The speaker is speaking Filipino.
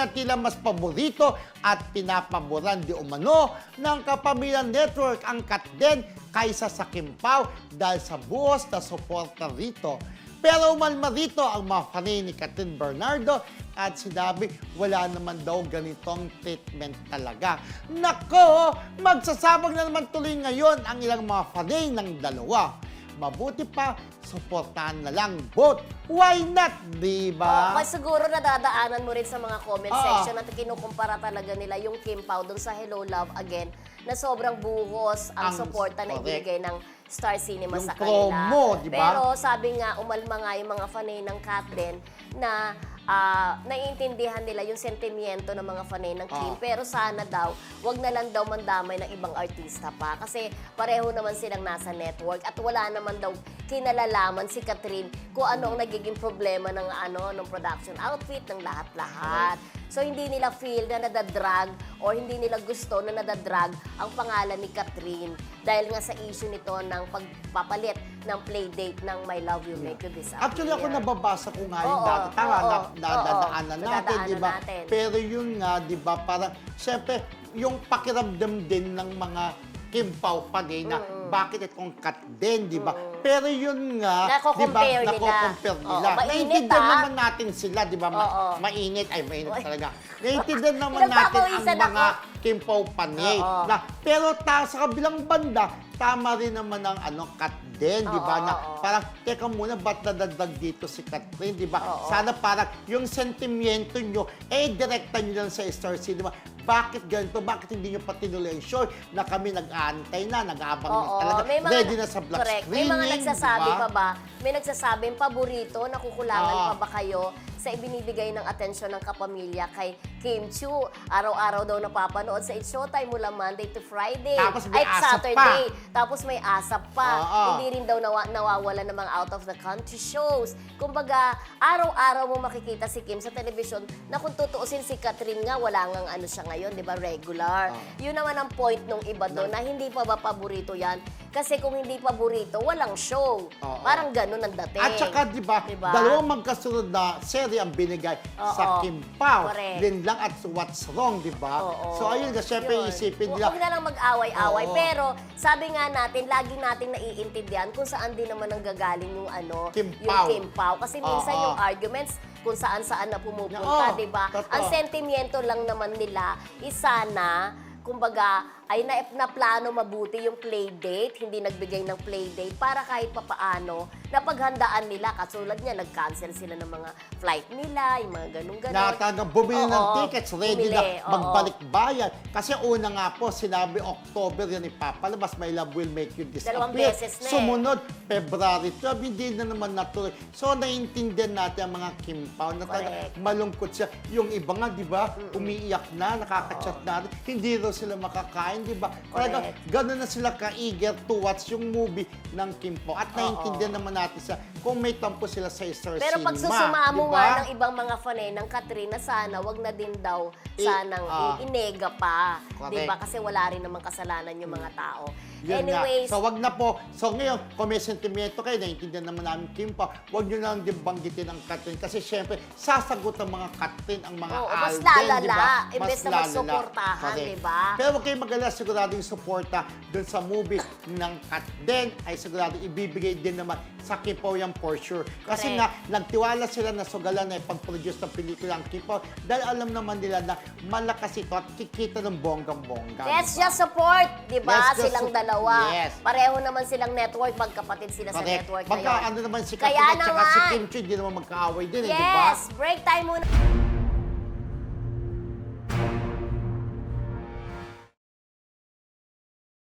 na tila mas paborito at pinapaboran di umano ng Kapamilya Network ang Katden kaysa sa Kim Pao dahil sa buhos na suporta rito. Pero umalma rito ang mga fanay ni Kathryn Bernardo at sinabi wala naman daw ganitong treatment talaga. Nako, magsasabog na naman tuloy ngayon ang ilang mga fanay ng dalawa. Mabuti pa, suportahan na lang both. Why not, di ba? Kasi siguro nadadaanan mo rin sa mga comment section at kinukumpara talaga nila yung Kim Pao dun sa Hello Love Again na sobrang buhos ang suporta na ibigay ng Star Cinema yung sa kanila. promo, di ba? Pero sabi nga, umalma nga yung mga fanay ng Katden na naiintindihan nila yung sentimiento ng mga fanay ng Kim. Pero sana daw, wag na lang daw mandamay ng ibang artista pa. Kasi pareho naman silang nasa network at wala naman daw kinalalaman si Kathryn kung ano ang nagiging problema ng ng production outfit, ng lahat-lahat. So hindi nila feel na nadadrag or hindi nila gusto na nadadrag ang pangalan ni Kathryn dahil nga sa issue nito ng pagpapalit ng playdate ng My Love Will Make You Disappear. Actually, ako nababasa ko nga yung dati. Tama, nadadaanan natin, di ba? Pero yun nga, di ba, parang, syempre, yung pakiramdam din ng mga Kim Pao pa din na bakit itong Katden, di ba? Pero yun nga, di ba, nako-compare nila. Naiintindihan naman natin sila, di ba? Mainit, ay mainit talaga. Naiintindihan naman natin ang mga Kim Pao panay. Pero sa kabilang banda, tama rin naman ang Katden, di ba? Na parang, teka muna, ba't nadagdag dito si Kathryn, di ba? Sana parang yung sentimiento nyo, direkta nyo lang sa Star Cinema. Bakit ganito? Bakit hindi nyo pa tinuloy ang show na kami nag-aantay na, nag-aabang na talaga, ready na sa black screening, may mga nagsasabi pa ba? May nagsasabing paborito, nakukulangan pa ba kayo sa ibinibigay ng atensyon ng kapamilya kay Kim Chiu? Araw-araw daw napapanood sa It's Showtime mula Monday to Friday. Tapos may asap Saturday. pa. Tapos may asap pa. Hindi rin daw nawawala ng mga out of the country shows. Kumbaga, araw-araw mo makikita si Kim sa television na kung tutuusin si Kathryn nga, wala ngang siya ngayon, di ba, regular. Yun naman ang point nung iba doon na hindi pa ba paborito yan? Kasi kung hindi paborito, walang show. Parang ganun ang dating. At saka, di ba, dalawang magkasunod na serye ang binigay sa Kim Pao. Din lang at What's Wrong, di ba? So, ayun nga, syempre isipin nila. Huwag na lang mag-away-away. Pero, sabi nga natin, lagi nating naiintindihan kung saan din naman ang gagaling yung Kim Pao. Kasi minsan yung arguments, kung saan-saan na pumupunta, di ba? Ang sentimiento lang naman nila, sana, kumbaga, ay naplano mabuti yung playdate, hindi nagbigay ng playdate para kahit papaano, napaghandaan nila. Katulad niya, nag-cancel sila ng mga flight nila, yung mga ganun-ganun. Natagang bumili ng tickets, ready na magbalik bayan. Kasi una nga po, sinabi October yan ipapalabas, My Love Will Make You Disappear. 2 beses na Sumunod, February 12, hindi na naman natuloy. So, naiintindihan natin ang mga Kim Pao na malungkot siya. Yung iba nga, di ba, umiiyak na, nakaka-chat na, hindi raw sila makakain, di ba? Kaya gano'n na sila ka-eager to watch yung movie ng Kim Pao. At naiintindihan naman natin sa kung may tampo sila sa Star Cinema. Pero pag susumamo nga ng ibang mga fanay ng Kathryn na sana, wag na din daw sanang inega pa. Di ba? Kasi wala rin namang kasalanan yung mga tao. Anyways. So, wag na po. So, ngayon, kung may sentimento kayo, naiintindihan naman namin Kim Pao, wag nyo lang din banggitin ang Kathryn. Kasi, syempre, sasagot ang mga Kathryn, ang mga Alden, mas lalala, di ba? imbes na magsuportahan, di ba? Pero huwag kayong mag-alala, siguradong suporta dun sa movie ng Kathryn ay siguradong ibibigay din naman sa Kim Pao yan for sure. Kasi nga, nagtiwala sila na sugalan na ipag-produce ng pelikula ang Kim Pao dahil alam naman nila na malakas ito at kikita ng bonggang-bongga. Let's just support, di ba? Silang dalawa. Yes. Pareho naman silang network, magkapatid sila sa network na yun. Ano naman si Kathryn at saka si Kim Chiu, hindi naman magkaaway din, di ba? Yes, break time muna.